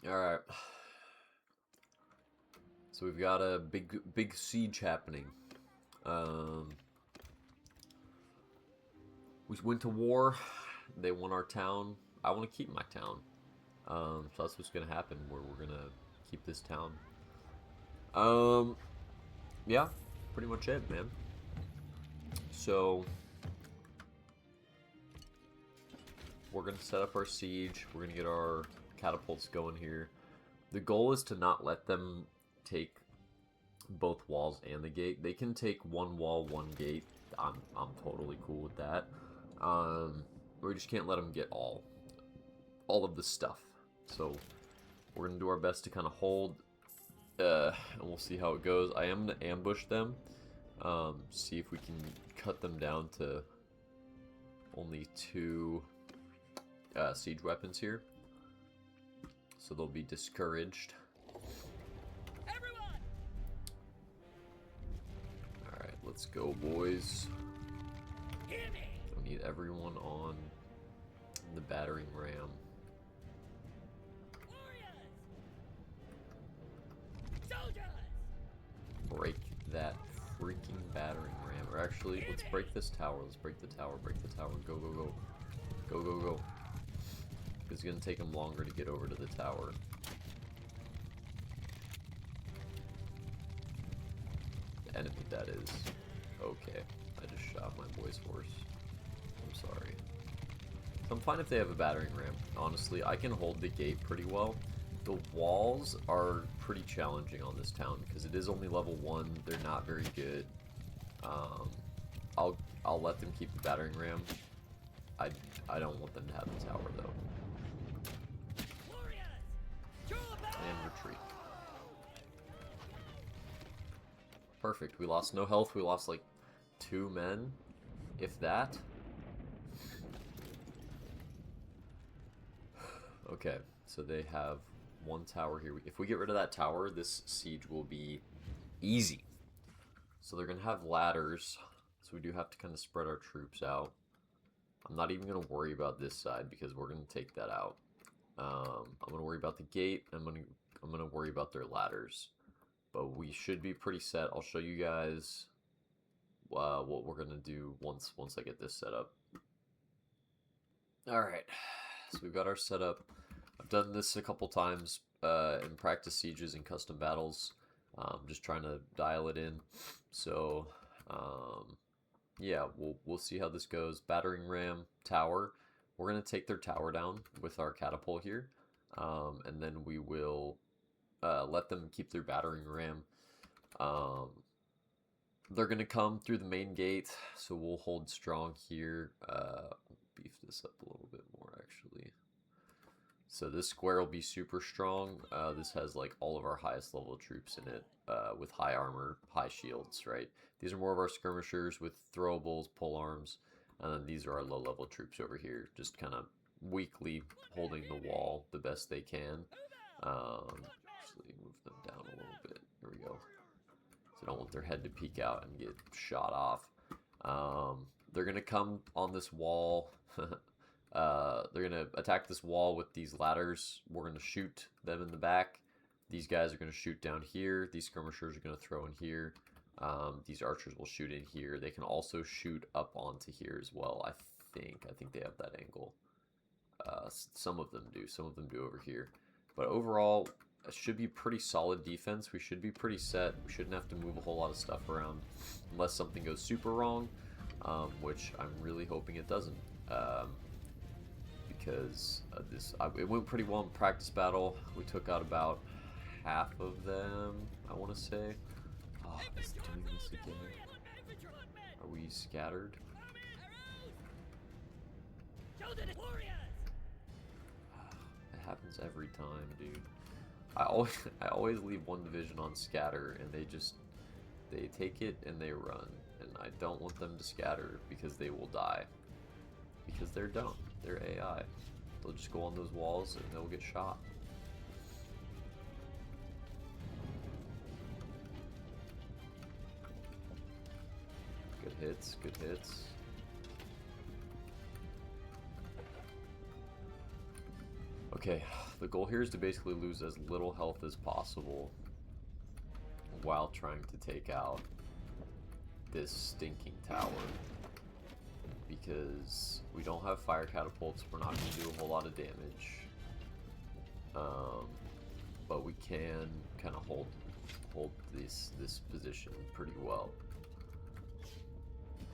Alright. So we've got a big siege happening. We went to war. They won our town. I want to keep my town. So that's what's going to happen, where we're going to keep this town. Yeah, pretty much it, man. So we're going to set up our siege. We're going to get our catapults going here. The goal is to not let them take both walls and the gate. They can take one wall, one gate. I'm totally cool with that. We just can't let them get all of the stuff. So we're gonna do our best to kind of hold, and we'll see how it goes. I am gonna ambush them, see if we can cut them down to only 2 siege weapons here, so they'll be discouraged. Alright, let's go, boys. We need everyone on the battering ram. Break that freaking battering ram. Or actually, let's break this tower. Let's break the tower. Break the tower. Go, go, go. Go, go, go. It's going to take them longer to get over to the tower. The enemy, that is. Okay. I just shot my boy's horse. I'm sorry. So I'm fine if they have a battering ram. Honestly, I can hold the gate pretty well. The walls are pretty challenging on this town because it is only level 1. They're not very good. I'll let them keep the battering ram. I don't want them to have the tower though. And retreat. Perfect. We lost no health. We lost like 2 men, if that. Okay, so they have 1 tower here. If we get rid of that tower, this siege will be easy. So they're going to have ladders, so we do have to kind of spread our troops out. I'm not even going to worry about this side because we're going to take that out. I'm going to worry about the gate. I'm going to worry about their ladders. But we should be pretty set. I'll show you guys what we're going to do once I get this set up. Alright, so we've got our setup. I've done this a couple times in practice sieges and custom battles. Just trying to dial it in. So, yeah, we'll see how this goes. Battering ram, tower. We're going to take their tower down with our catapult here. And then we will let them keep their battering ram. They're going to come through the main gate, so we'll hold strong here. Beef this up a little bit more, actually. So this square will be super strong. This has like all of our highest level troops in it, with high armor, high shields, right? These are more of our skirmishers with throwables, polearms, and then these are our low level troops over here, just kind of weakly holding the wall the best they can. Actually move them down a little bit. Here we go. So I don't want their head to peek out and get shot off. They're gonna come on this wall. They're going to attack this wall with these ladders. We're going to shoot them in the back. These guys are going to shoot down here. These skirmishers are going to throw in here. These archers will shoot in here. They can also shoot up onto here as well, I think. I think they have that angle. Some of them do. Some of them do over here. But overall, it should be pretty solid defense. We should be pretty set. We shouldn't have to move a whole lot of stuff around unless something goes super wrong, which I'm really hoping it doesn't. Because it went pretty well in practice battle. We took out about half of them, I want to say. Oh, it's doing this again. Are we scattered? It happens every time, dude. I always leave one division on scatter, and they take it and they run. And I don't want them to scatter because they will die. Because they're dumb. They're AI. They'll just go on those walls and they'll get shot. Good hits, good hits. Okay, the goal here is to basically lose as little health as possible while trying to take out this stinking tower. Because we don't have fire catapults, we're not going to do a whole lot of damage. But we can kind of hold this position pretty well.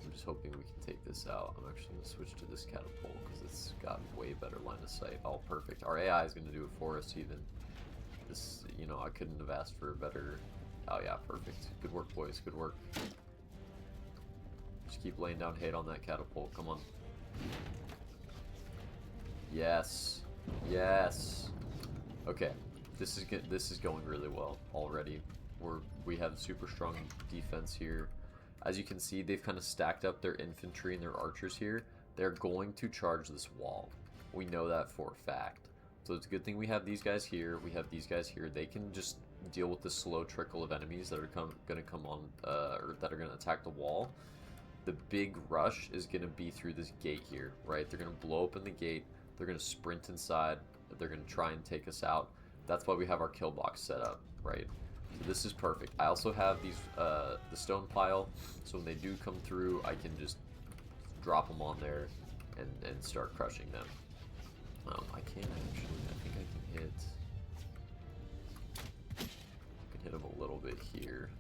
I'm just hoping we can take this out. I'm actually going to switch to this catapult because it's got way better line of sight. Oh, perfect. Our AI is going to do it for us even. This, you know, I couldn't have asked for a better... Oh yeah, perfect. Good work, boys. Good work. Just keep laying down hate on that catapult. Come on. Yes. Yes. Okay. This is good. This is going really well already. We have super strong defense here. As you can see, they've kind of stacked up their infantry and their archers here. They're going to charge this wall. We know that for a fact. So it's a good thing we have these guys here. We have these guys here. They can just deal with the slow trickle of enemies that are going to come on, or that are going to attack the wall. The big rush is going to be through this gate here, right? They're going to blow open the gate. They're going to sprint inside. They're going to try and take us out. That's why we have our kill box set up, right? So this is perfect. I also have these, the stone pile, so when they do come through, I can just drop them on there and start crushing them. I can actually, I think I can hit them a little bit here.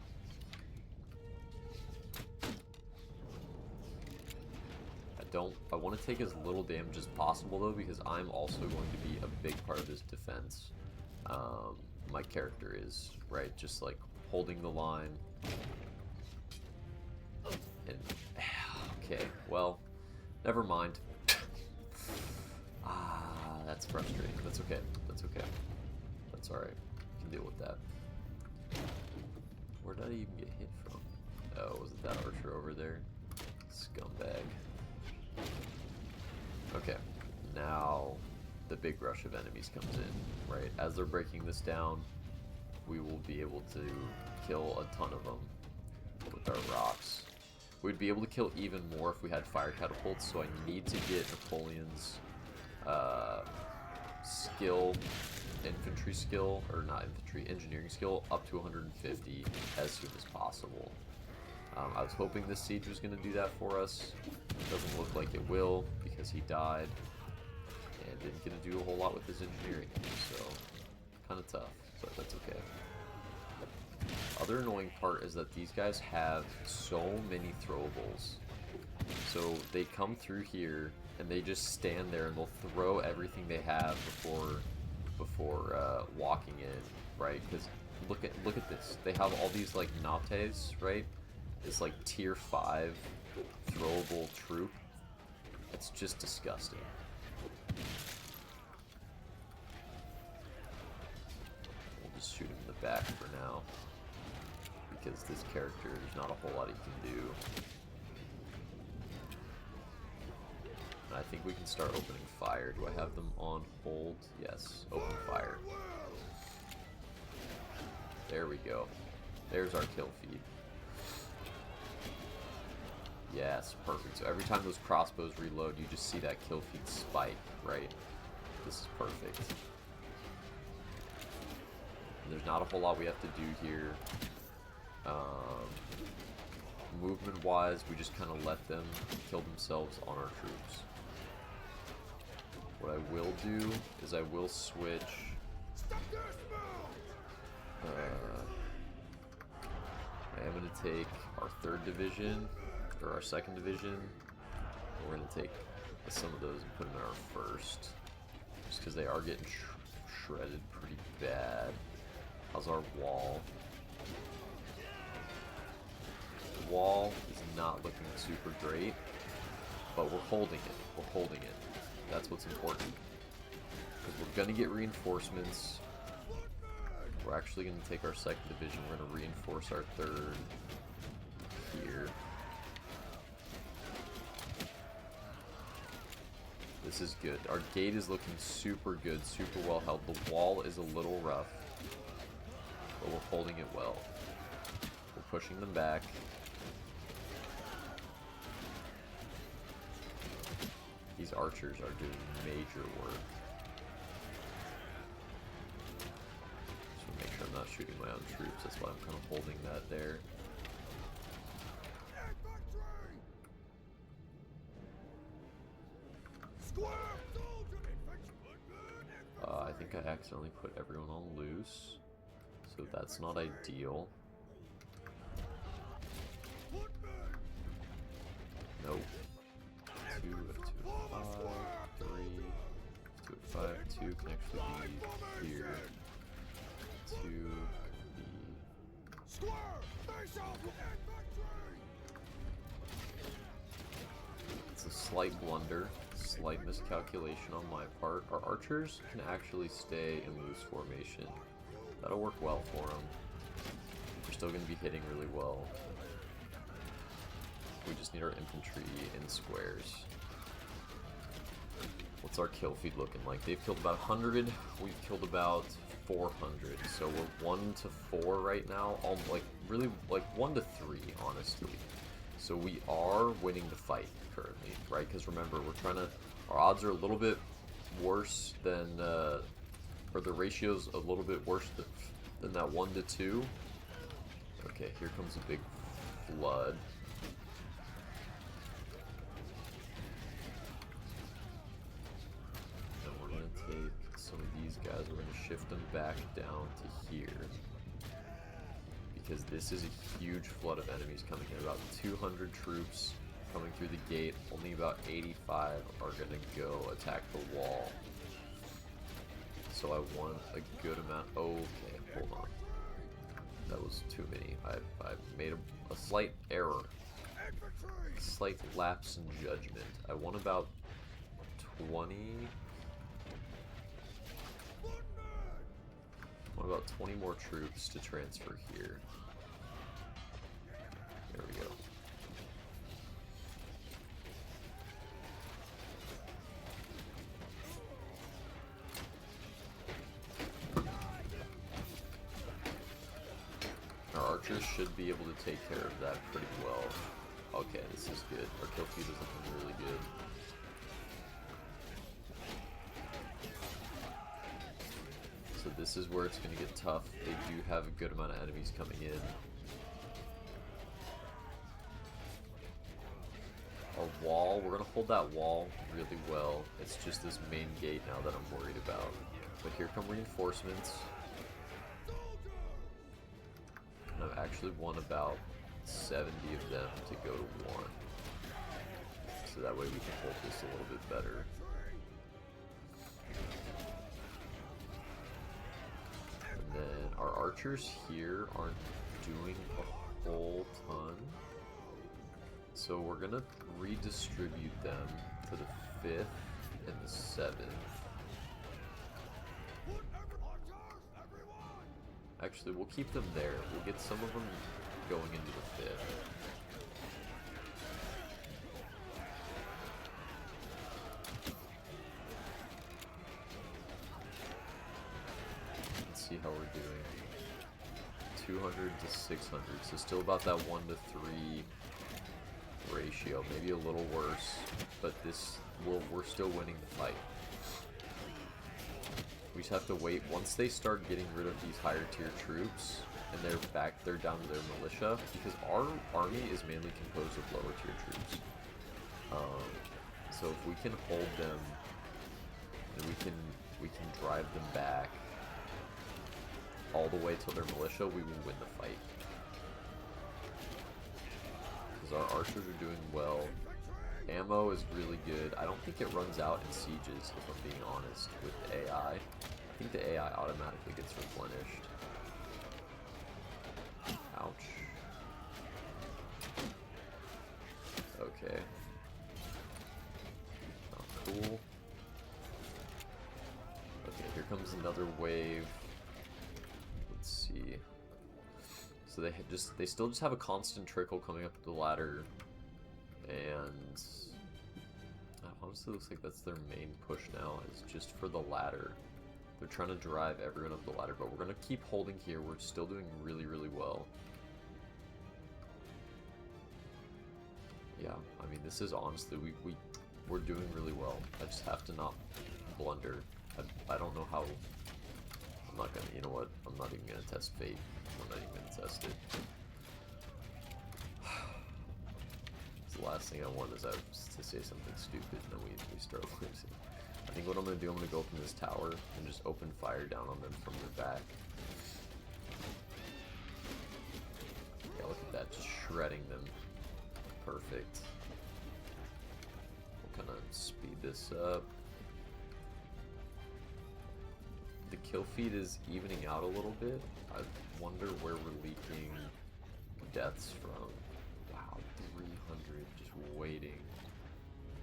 I want to take as little damage as possible though, because I'm also going to be a big part of this defense. My character is, right, just like holding the line. And, okay, well, never mind. That's frustrating. That's okay. That's okay. That's alright. We can deal with that. Where did I even get hit from? Oh, was it that archer over there? Scumbag. Okay, now the big rush of enemies comes in, right? As they're breaking this down, we will be able to kill a ton of them with our rocks. We'd be able to kill even more if we had fire catapults, so I need to get Napoleon's skill, infantry skill, or not infantry, engineering skill up to 150 as soon as possible. I was hoping this siege was going to do that for us. Doesn't look like it will, because he died and didn't get to do a whole lot with his engineering, so kind of tough, but that's okay. Other annoying part is that these guys have so many throwables. So they come through here and they just stand there and they'll throw everything they have before walking in, right? Because look at this. They have all these like nates, right? This like tier 5 throwable troop. It's just disgusting. We'll just shoot him in the back for now, because this character, there's not a whole lot he can do. And I think we can start opening fire. Do I have them on hold? Yes. Open fire. There we go. There's our kill feed. Yes, perfect. So every time those crossbows reload, you just see that kill feed spike, right? This is perfect. And there's not a whole lot we have to do here. Movement-wise, we just kind of let them kill themselves on our troops. What I will do is I will switch. I am going to take our 3rd division, or our 2nd division. We're going to take some of those and put them in our 1st, just because they are getting shredded pretty bad. How's our wall? The wall is not looking super great, but we're holding it. We're holding it. That's what's important. Because we're going to get reinforcements. We're actually going to take our 2nd division. We're going to reinforce our 3rd here. This is good. Our gate is looking super good, super well held. The wall is a little rough, but we're holding it well. We're pushing them back. These archers are doing major work. shooting my own troops. That's why I'm kind of holding that there. I think I accidentally put everyone on loose, so that's not ideal. Nope. 2 F2 F5, 3 F2 F5, 2 can actually be here. 2 can be... It's a slight blunder, slight miscalculation on my part. Our archers can actually stay in loose formation. That'll work well for them. We're still going to be hitting really well. We just need our infantry in squares. What's our kill feed looking like? They've killed about 100. We've killed about 400. So we're 1 to 4 right now. Like really, like 1 to 3, honestly. So we are winning the fight currently, right? Because remember, we're trying to. Our odds are a little bit worse than, or the ratio's a little bit worse than that 1 to 2. Okay, here comes a big flood. Some of these guys, we're going to shift them back down to here, because this is a huge flood of enemies coming in. About 200 troops coming through the gate. Only about 85 are going to go attack the wall. So I want a good amount. Okay, hold on. That was too many. I made a slight error. A slight lapse in judgment. I want about 20... about 20 more troops to transfer here. There we go. Our archers should be able to take care of that pretty well. Okay, this is good. Our kill feed is looking really good. So this is where it's going to get tough. They do have a good amount of enemies coming in. Our wall, we're going to hold that wall really well. It's just this main gate now that I'm worried about. But here come reinforcements. And I've actually won about 70 of them to go to 1. So that way we can hold this a little bit better. And then our archers here aren't doing a whole ton. So we're gonna redistribute them to the 5th and the 7th. Actually, we'll keep them there. We'll get some of them going into the 5th. Let's see how we're doing. 200 to 600, so still about that 1 to 3 ratio, maybe a little worse, but we're still winning the fight. We just have to wait. Once they start getting rid of these higher tier troops and they're down to their militia, because our army is mainly composed of lower tier troops. So if we can hold them and we can drive them back all the way till their militia, we will win the fight. Because our archers are doing well. Ammo is really good. I don't think it runs out in sieges, if I'm being honest, with the AI. I think the AI automatically gets replenished. Ouch. Okay. Not cool. Okay, here comes another wave. Let's see. So they still just have a constant trickle coming up the ladder. And honestly, looks like that's their main push now, is just for the ladder. They're trying to drive everyone up the ladder, but we're going to keep holding here. We're still doing really, really well. Yeah, I mean, this is honestly, we're doing really well. I just have to not blunder. I don't know how. I'm not going to, you know what? I'm not even gonna test fate. I'm not even gonna test it. The last thing I want is to say something stupid and then we start losing. I think what I'm going to do, I'm going to go open this tower and just open fire down on them from their back. Yeah, look at that, just shredding them. Perfect. We'll kind of speed this up. The kill feed is evening out a little bit. I wonder where we're leaking deaths from. Wow, 300 just waiting.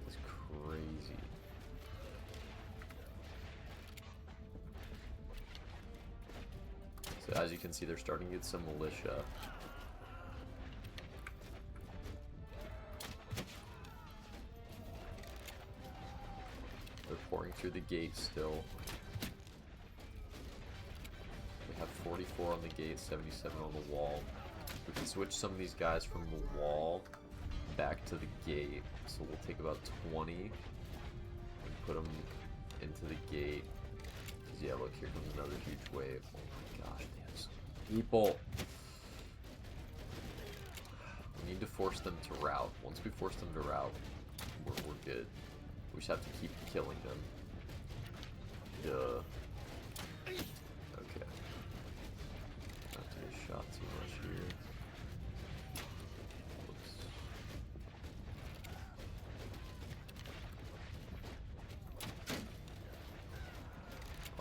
That's crazy. So as you can see, they're starting to get some militia. They're pouring through the gate still. We have 44 on the gate, 77 on the wall. We can switch some of these guys from the wall back to the gate. So we'll take about 20 and put them into the gate. Because yeah, look, here comes another huge wave. Oh my gosh, they have so many people. We need to force them to rout. Once we force them to rout, we're good. We just have to keep killing them. Duh. Okay. Not to get shot too much here. Whoops.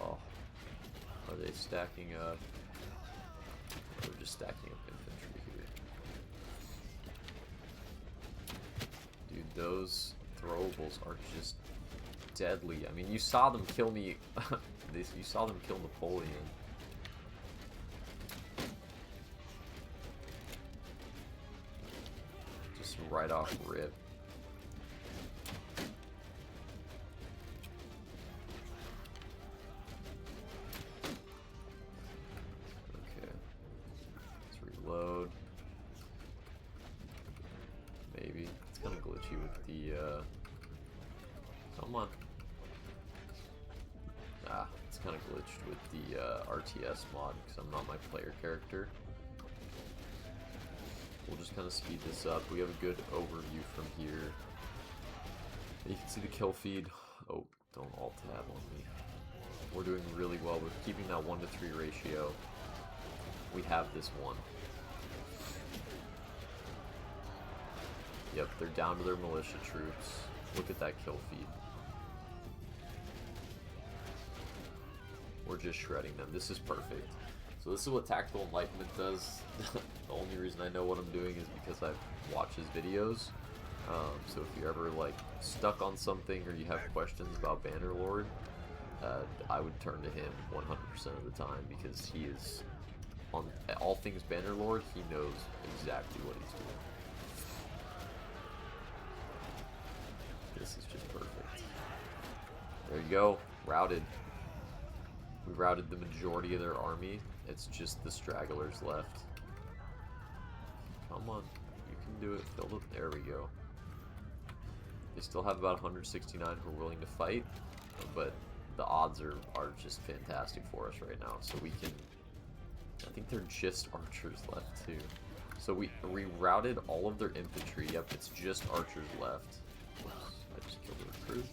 Oh. Are they stacking up? They're just stacking up infantry here. Dude, those throwables are just deadly. I mean, you saw them kill me. You saw them kill Napoleon. Just right off rip. Okay. Let's reload. Maybe. It's kind of glitchy with the, come on. Ah, it's kind of glitched with the RTS mod because I'm not my player character. We'll just kind of speed this up. We have a good overview from here. You can see the kill feed. Oh, don't alt tab on me. We're doing really well. We're keeping that 1-to-3 ratio. We have this one. Yep, they're down to their militia troops. Look at that kill feed. We're just shredding them. This is perfect. So this is what Tactical Enlightenment does. The only reason I know what I'm doing is because I've watched his videos. So if you're ever like stuck on something or you have questions about Bannerlord, I would turn to him 100% of the time because he is on all things Bannerlord. He knows exactly what he's doing. This is just perfect. There you go. Routed. We routed the majority of their army. It's just the stragglers left. Come on. You can do it. Fill it. There we go. They still have about 169 who are willing to fight, but the odds are just fantastic for us right now. So we can... I think they're just archers left too. So we routed all of their infantry. Yep, it's just archers left. Oops, I just killed a recruit.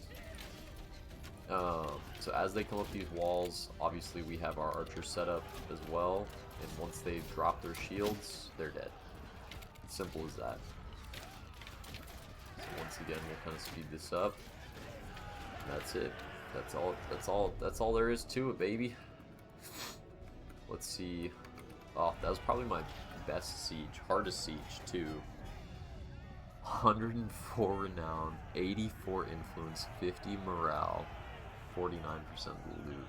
So as they come up these walls, obviously we have our archers set up as well, and once they drop their shields, they're dead. Simple as that. So once again, we'll kind of speed this up. That's it. That's all there is to it, baby. Let's see. Oh, that was probably my best siege, hardest siege too. 104 renown, 84 influence, 50 morale. 49% loot.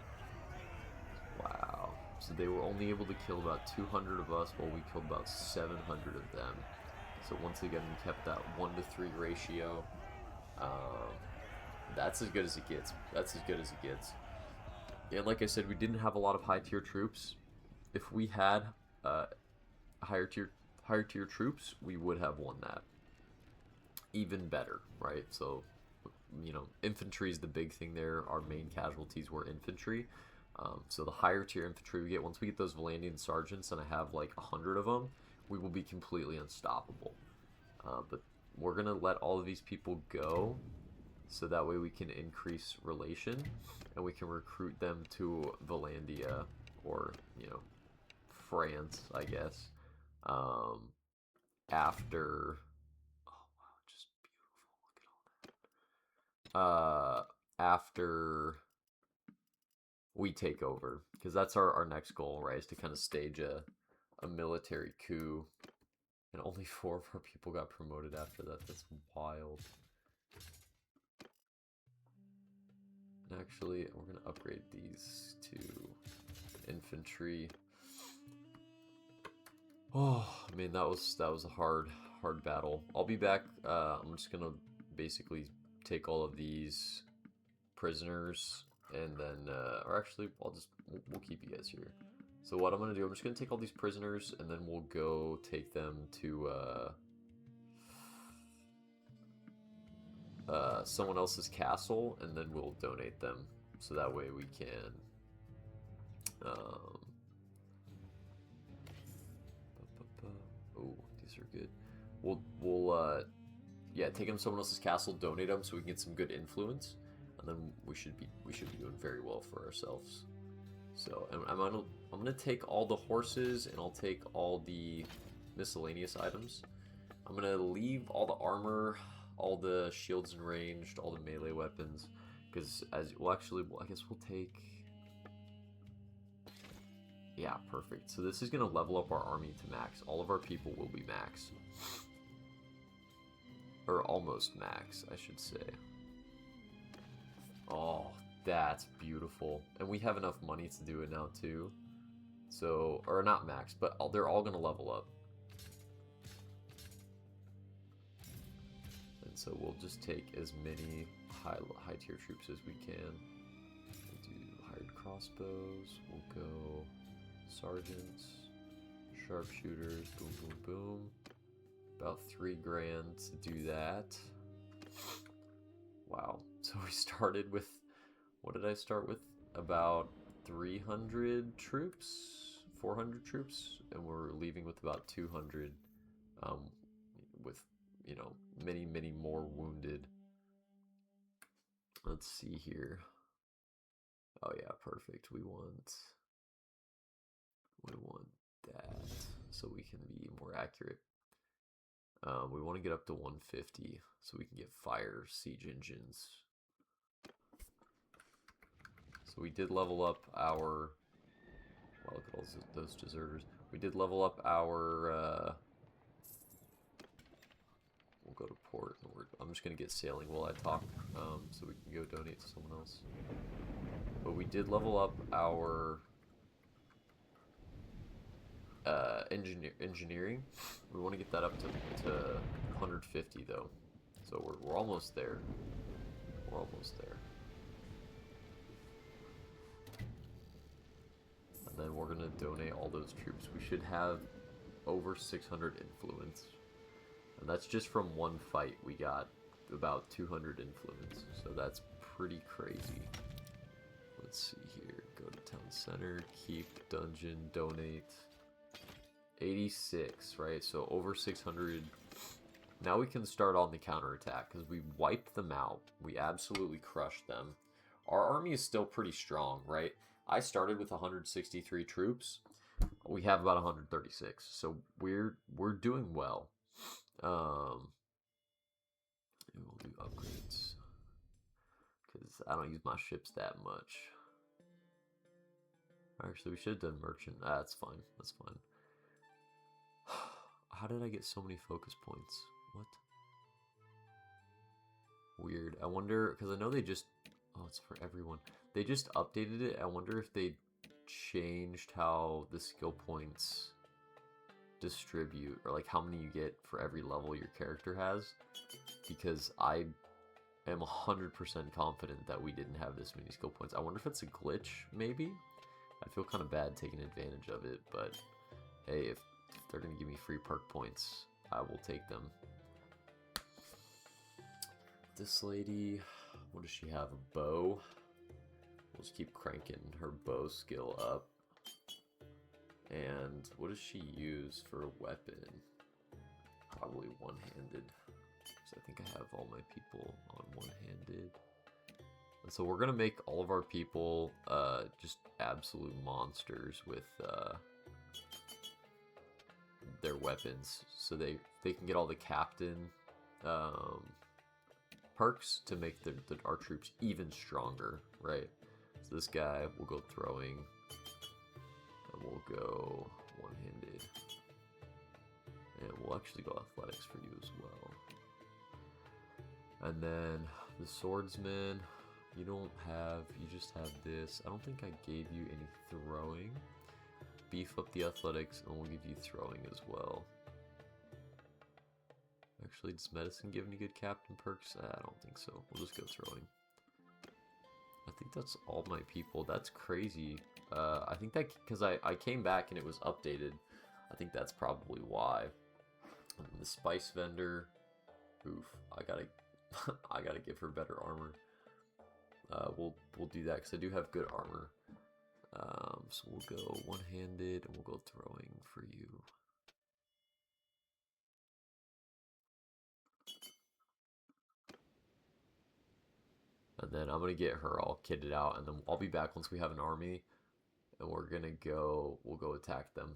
Wow. So they were only able to kill about 200 of us while we killed about 700 of them. So once again, we kept that 1-to-3 ratio. That's as good as it gets. That's as good as it gets. And like I said, we didn't have a lot of high tier troops. If we had higher tier troops, we would have won that. Even better, right? So, you know, infantry is the big thing there. Our main casualties were infantry. So the higher tier infantry we get, once we get those Valandian sergeants, and I have like 100 of them, we will be completely unstoppable. But we're gonna let all of these people go, so that way we can increase relation, and we can recruit them to Valandia, or, you know, France, I guess. After, oh wow, just beautiful. Look at all that. After we take over, because that's our next goal, right? Is to kind of stage a military coup, and only 4 of our people got promoted after that. That's wild. Actually, we're gonna upgrade these to infantry. Oh, I mean, that was a hard battle. I'll be back. I'm just gonna basically take all of these prisoners, and then, or actually, we'll keep you guys here. So what I'm gonna do, I'm just gonna take all these prisoners, and then we'll go take them to someone else's castle, and then we'll donate them, so that way we can oh, these are good. We'll yeah, take them to someone else's castle, donate them, so we can get some good influence, and then we should be doing very well for ourselves. So I'm gonna take all the horses, and I'll take all the miscellaneous items. I'm gonna leave all the armor, all the shields and ranged, all the melee weapons, because well, I guess we'll take. Yeah, perfect. So this is gonna level up our army to max. All of our people will be max. Or almost max, I should say. Oh, that's beautiful. And we have enough money to do it now, too. So, or not max, but they're all going to level up. And so we'll just take as many high tier troops as we can. We'll do hired crossbows. We'll go sergeants, sharpshooters, boom, boom, boom. About 3 grand to do that. Wow. So we started with, what did I start with? About 300 troops, 400 troops, and we're leaving with about 200, with, you know, many more wounded. Let's see here. Oh yeah, perfect. We want that, so we can be more accurate. We want to get up to 150, so we can get fire siege engines. So we did level up our. Wow, look at all those deserters. We did level up our. We'll go to port. I'm just gonna get sailing while I talk, so we can go donate to someone else. But we did level up our. Engineering. We want to get that up to 150 though, so we're almost there. We're almost there. And then we're gonna donate all those troops. We should have over 600 influence, and that's just from one fight. We got about 200 influence, so that's pretty crazy. Let's see here. Go to town center, keep, dungeon, donate. 86, right? So over 600. Now we can start on the counterattack, because we wiped them out. We absolutely crushed them. Our army is still pretty strong, right? I started with 163 troops. We have about 136, so we're doing well. We'll do upgrades, because I don't use my ships that much. Actually, we should have done merchant. That's fine. That's fine. How did I get so many focus points? What? Weird. I wonder, because I know they just... Oh, it's for everyone. They just updated it. I wonder if they changed how the skill points distribute, or like how many you get for every level your character has. Because I am 100% confident that we didn't have this many skill points. I wonder if it's a glitch, maybe? I feel kind of bad taking advantage of it, but hey, if they're going to give me free perk points, I will take them. This lady, what does she have? A bow? We'll just keep cranking her bow skill up. And what does she use for a weapon? Probably one-handed. So I think I have all my people on one-handed. And so we're gonna make all of our people just absolute monsters with their weapons, so they can get all the captain perks to make our troops even stronger, right? So this guy will go throwing, and we'll go one-handed, and we'll actually go athletics for you as well. And then the swordsman, you don't have, you just have this. I don't think I gave you any throwing. Beef up the athletics, and we'll give you throwing as well. Actually, does medicine give any good captain perks? I don't think so. We'll just go throwing. I think that's all my people. That's crazy. I think that because I came back and it was updated. I think that's probably why. The spice vendor. Oof. I gotta give her better armor. We'll do that because I do have good armor. So we'll go one-handed and we'll go throwing for you. And then I'm gonna get her all kitted out, and then I'll be back once we have an army, and we'll go attack them.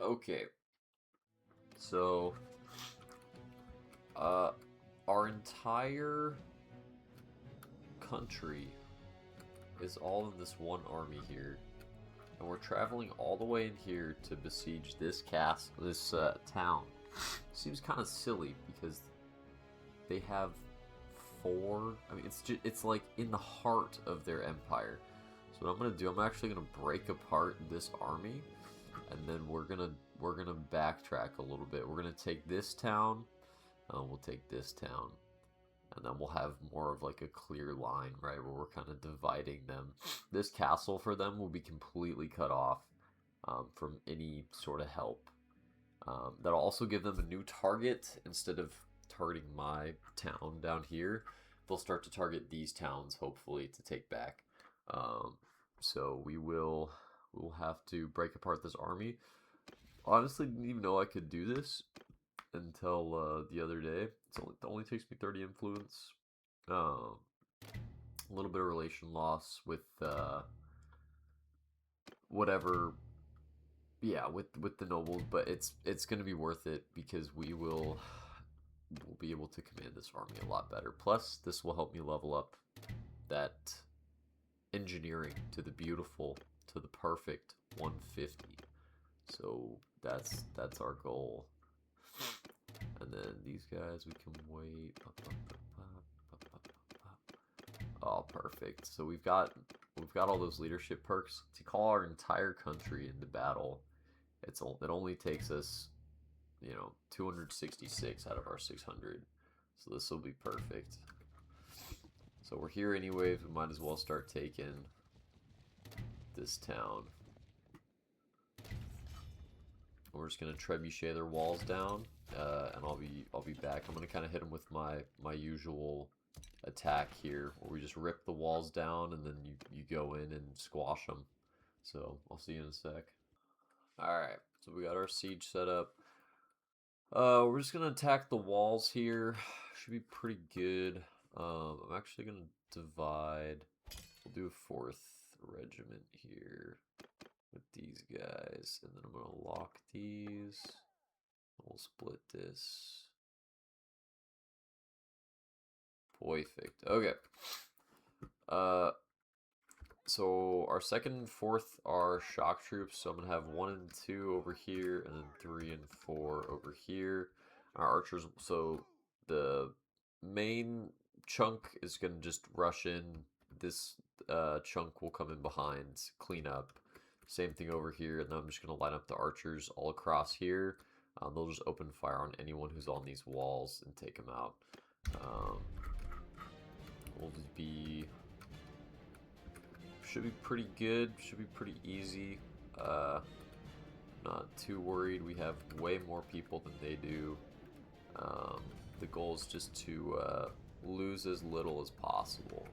Okay. So, our entire country is all in this one army here, and we're traveling all the way in here to besiege this town. Seems kind of silly because they have 4. I mean, it's like in the heart of their empire. So what I'm gonna do, I'm actually gonna break apart this army, and then we're gonna backtrack a little bit. We're gonna take this town, and we'll take this town. And then we'll have more of like a clear line, right, where we're kind of dividing them. This castle for them will be completely cut off from any sort of help. That'll also give them a new target. Instead of targeting my town down here, they'll start to target these towns, hopefully, to take back. So we'll have to break apart this army. Honestly, didn't even know I could do this until the other day. It only takes me 30 influence. A little bit of relation loss with whatever. Yeah, with the nobles, but it's gonna be worth it because we'll be able to command this army a lot better. Plus, this will help me level up that engineering to the beautiful, to the perfect 150. So that's our goal. And then these guys, we can wait. Oh, perfect. So we've got all those leadership perks to call our entire country into battle. It only takes us, 266 out of our 600. So this will be perfect. So we're here anyways. We might as well start taking this town. We're just gonna trebuchet their walls down, and I'll be back. I'm gonna kind of hit them with my usual attack here, where we just rip the walls down and then you go in and squash them. So I'll see you in a sec. All right, so we got our siege set up. We're just gonna attack the walls here. Should be pretty good. I'm actually gonna divide. We'll do a 4th regiment here with these guys, and then I'm gonna lock these. We'll split this. Perfect. Okay. So our 2nd and 4th are shock troops. So I'm gonna have 1 and 2 over here, and then 3 and 4 over here. Our archers. So the main chunk is gonna just rush in. This chunk will come in behind, clean up. Same thing over here, and then I'm just gonna line up the archers all across here. They'll just open fire on anyone who's on these walls and take them out. Should be pretty good. Should be pretty easy. Not too worried. We have way more people than they do. The goal is just to lose as little as possible.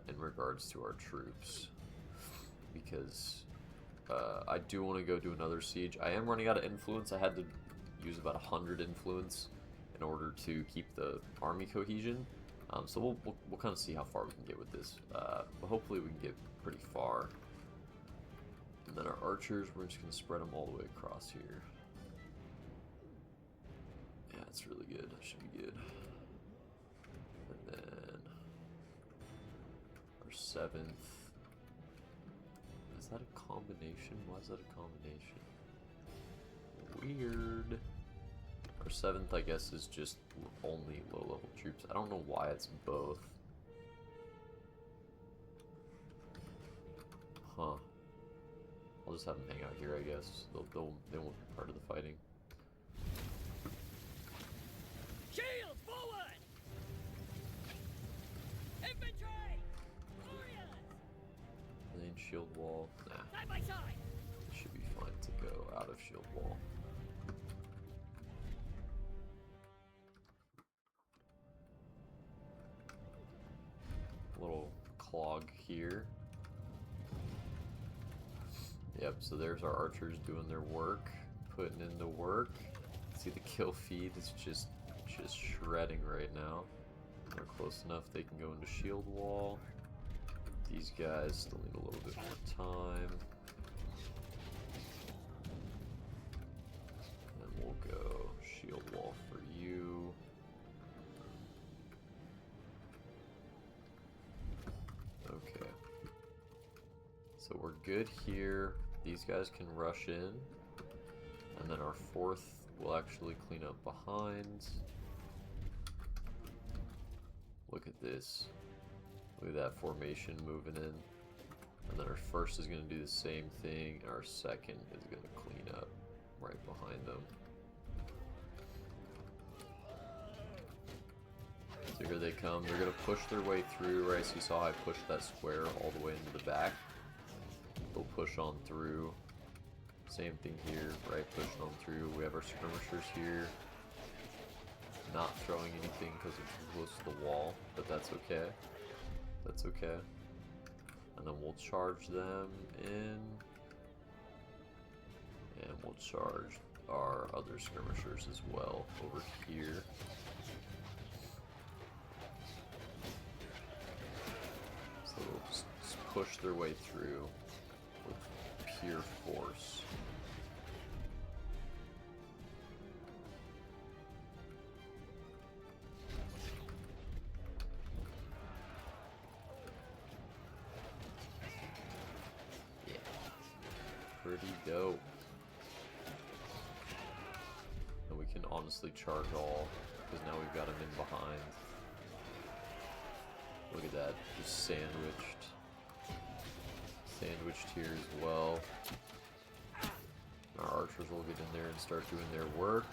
in regards to our troops, because I do want to go do another siege. I am running out of influence. I had to use about 100 influence in order to keep the army cohesion. So we'll kind of see how far we can get with this. But hopefully we can get pretty far. And then our archers, we're just going to spread them all the way across here. Yeah, it's really good. That should be good. And then our 7th. Is that a combination? Why is that a combination? Weird. Our 7th, I guess, is just only low-level troops. I don't know why it's both. Huh. I'll just have them hang out here, I guess. They won't be part of the fighting. Shields forward! Infantry! Warriors! Main shield wall. Nah. Side by side! Should be fine to go out of shield wall. Little clog here. Yep, so there's our archers doing their work, putting in the work. See the kill feed is just shredding right now. They're close enough they can go into shield wall. These guys still need a little bit more time. And we'll go shield wall for you. Okay. So we're good here. These guys can rush in. And then our 4th will actually clean up behind. Look at this. Look at that formation moving in. And then our 1st is going to do the same thing. And our 2nd is going to clean up right behind them. So here they come. They're going to push their way through, right? So you saw I pushed that square all the way into the back. They'll push on through. Same thing here, right? Pushing on through. We have our skirmishers here. Not throwing anything because they're too close to the wall, but that's okay. That's okay. And then we'll charge them in. And we'll charge our other skirmishers as well over here. So they'll just push their way through with pure force. Yeah. Pretty dope. And we can honestly charge all, because now we've got them in behind. Look at that, just sandwiched. Sandwiched here as well. Our archers will get in there and start doing their work.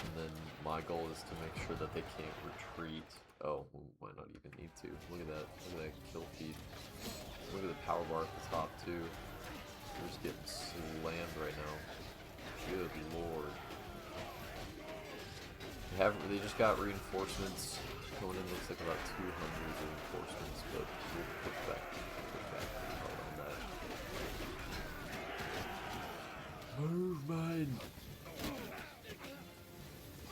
And then my goal is to make sure that they can't retreat. Oh, we might not even need to. Look at that. Look at that kill feed. Look at the power bar at the top too. We're just getting slammed right now. Good lord. They just got reinforcements. Going in looks like about 200 reinforcements, but we'll push back pretty hard on that. Move, man!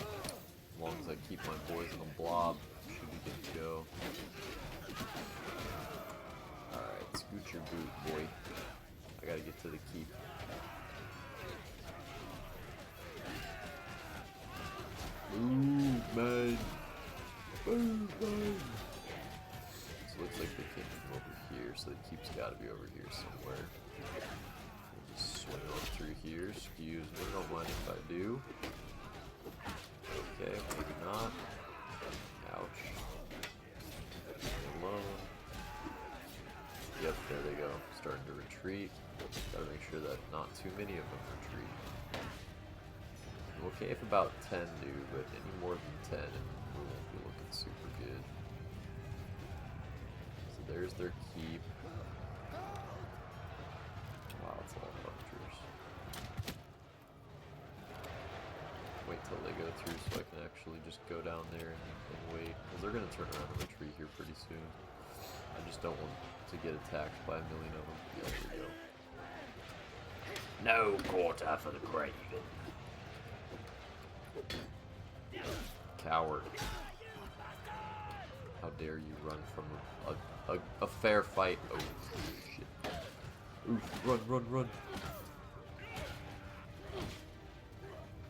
As long as I keep my boys in the blob, should be good to go. Alright, scoot your boot, boy. I gotta get to the keep. Move, man! Move, man! So it looks like they came from over here, so the keep's gotta be over here somewhere. We'll just swing on through here. Excuse me, don't mind if I do. Okay, maybe not. Ouch. Alone. Yep, there they go. Starting to retreat. Gotta make sure that not too many of them retreat. I'm okay if about 10 do, but any more than 10 we won't be looking super good. So there's their keep. Wow, it's all archers. Wait till they go through so I can actually just go down there and wait. Because they're going to turn around and retreat here pretty soon. I just don't want to get attacked by a million of them. Yeah, there we go. No quarter for the Craven. Coward. How dare you run from a fair fight? Oh, shit. Oof, run, run, run.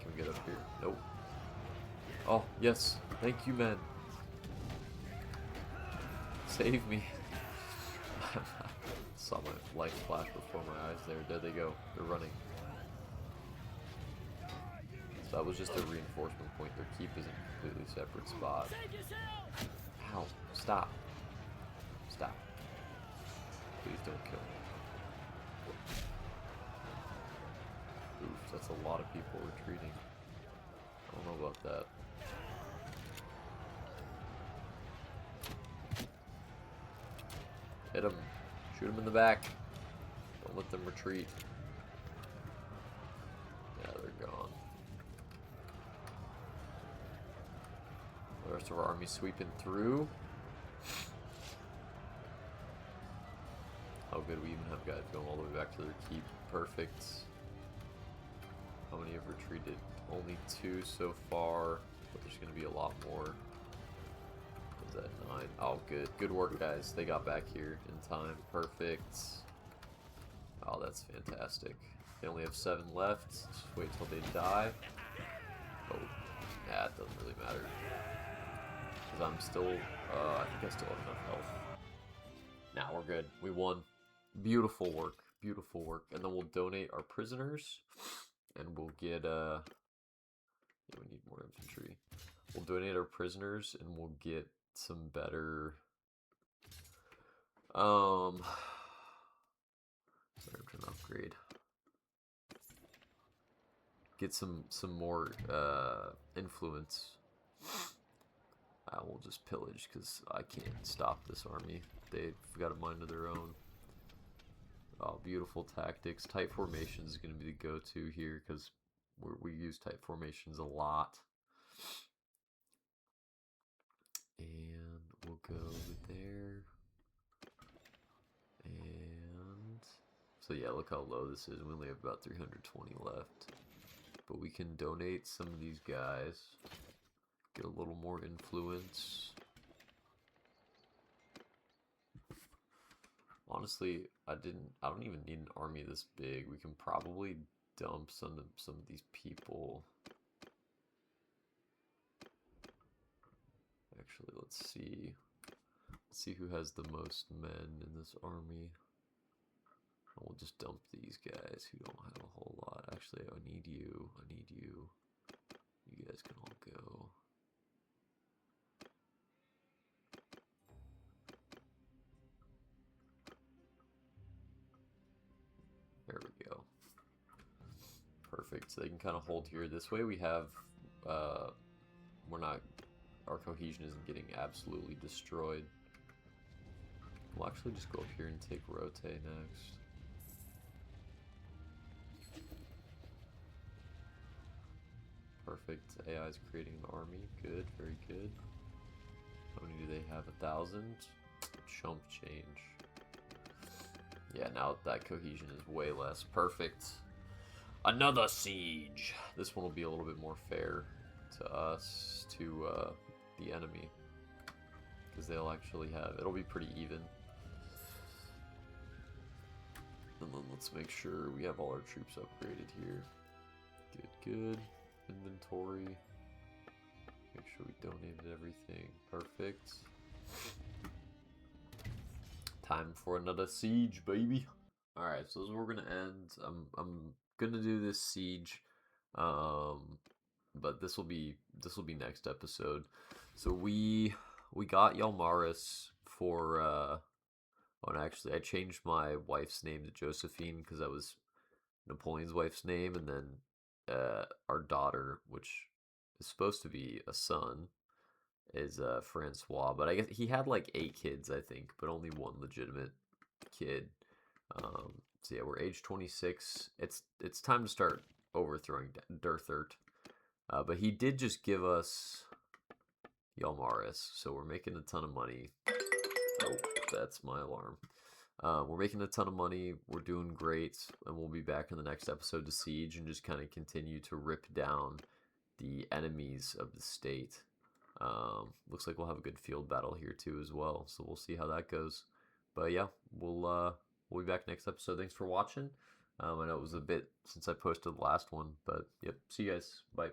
Can we get up here? Nope. Oh, yes. Thank you, man. Save me. Saw my life flash before my eyes there. There they go. They're running. So that was just a reinforcement point. Their keep is in a completely separate spot. Ow. Stop. Stop. Please don't kill me. Oof, that's a lot of people retreating. I don't know about that. Hit him. Shoot him in the back. Don't let them retreat. Yeah, they're gone. The rest of our army sweeping through. How good we even have guys going all the way back to their keep. Perfect. How many have retreated? Only 2 so far, but there's going to be a lot more. What was that, 9? Oh, good. Good work, guys. They got back here in time. Perfect. Oh, that's fantastic. They only have 7 left. Just wait till they die. Oh, yeah, it doesn't really matter. Because I'm still, I think I still have enough health. Now we're good. We won. Beautiful work. Beautiful work. And then we'll donate our prisoners. And we'll get, yeah, we need more infantry. We'll donate our prisoners and we'll get some better, sorry, I'm trying to upgrade. Get some more, influence. I will just pillage because I can't stop this army. They've got a mind of their own. Oh, beautiful tactics. Tight formations is going to be the go-to here because we use tight formations a lot. And we'll go there. And so yeah, look how low this is. We only have about 320 left. But we can donate some of these guys. Get a little more influence. Honestly, I don't even need an army this big. We can probably dump some of these people. Actually, let's see. Let's see who has the most men in this army. We'll just dump these guys who don't have a whole lot. Actually, I need you. I need you. You guys can all go. There we go. Perfect. So they can kind of hold here. This way we have, we're not, our cohesion isn't getting absolutely destroyed. We'll actually just go up here and take Rote next. Perfect. AI is creating an army. Good, very good. How many do they have? 1,000? Chump change. Yeah, now that cohesion is way less. Perfect. Another siege. This one will be a little bit more fair to us, to the enemy. Because they'll actually have, it'll be pretty even. And then let's make sure we have all our troops upgraded here. Good, good. Inventory. Make sure we donated everything. Perfect. Time for another siege, baby. Alright, so this is where we're gonna end. I'm gonna do this siege. But this will be next episode. So we got Jalmarys for oh, and actually I changed my wife's name to Josephine because that was Napoleon's wife's name, and then our daughter, which is supposed to be a son, is Francois. But I guess he had like 8 kids, I think, but only 1 legitimate kid. So yeah, we're age 26. It's time to start overthrowing Durthert. But he did just give us Jalmarys, so we're making a ton of money. Oh. That's my alarm. We're making a ton of money. We're doing great, and we'll be back in the next episode to siege and just kind of continue to rip down the enemies of the state. Looks like we'll have a good field battle here too as well. So we'll see how that goes. But yeah, we'll be back next episode. Thanks for watching. I know it was a bit since I posted the last one, but yep. See you guys. Bye.